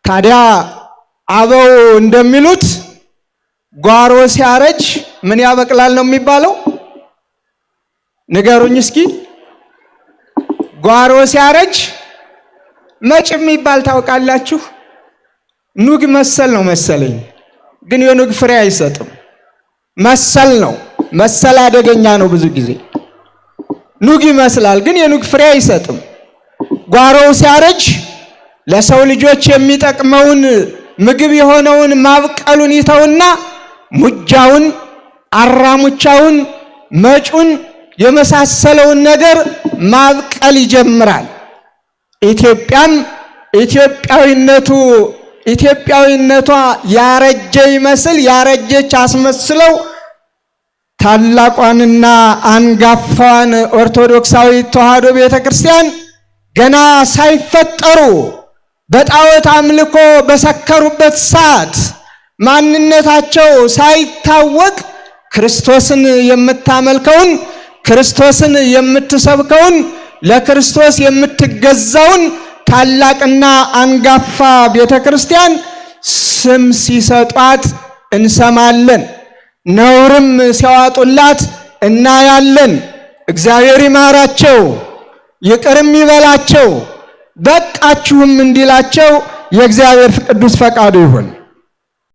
ታዲያ አበው እንደሚሉት ጓሮ ሲያረጅ ምን ያበቅላል ነው የሚባለው? ንገሩኝ እስኪ። ጓሮ ሲያረጅ መጭ የሚባል ታውቃላችሁ? ኑግ መሰል ነው መሰለኝ፣ ግን የኑግ ፍሬ አይሰጥም። መሰል ነው። መሰል አደገኛ ነው። ብዙ ጊዜ ኑግ ይመስላል፣ ግን የኑግ ፍሬ አይሰጥም። ጓሮው ሲያረጅ ለሰው ልጆች የሚጠቅመውን ምግብ የሆነውን ማብቀሉን ይተውና ሙጃውን፣ አራሙቻውን፣ መጩን የመሳሰለውን ነገር ማብቀል ይጀምራል። ኢትዮጵያም ኢትዮጵያዊነቷ ያረጀ ይመስል ያረጀች አስመስለው ታላቋንና አንጋፋዋን ኦርቶዶክሳዊት ተዋሕዶ ቤተክርስቲያን ገና ሳይፈጠሩ በጣዖት አምልኮ በሰከሩበት ሰዓት ማንነታቸው ሳይታወቅ ክርስቶስን የምታመልከውን፣ ክርስቶስን የምትሰብከውን፣ ለክርስቶስ የምትገዛውን ታላቅና አንጋፋ ቤተክርስቲያን ስም ሲሰጧት እንሰማለን። ነውርም ሲያዋጡላት እናያለን። እግዚአብሔር ይማራቸው፣ ይቅርም ይበላቸው፣ በቃችሁም እንዲላቸው የእግዚአብሔር ቅዱስ ፈቃዱ ይሁን።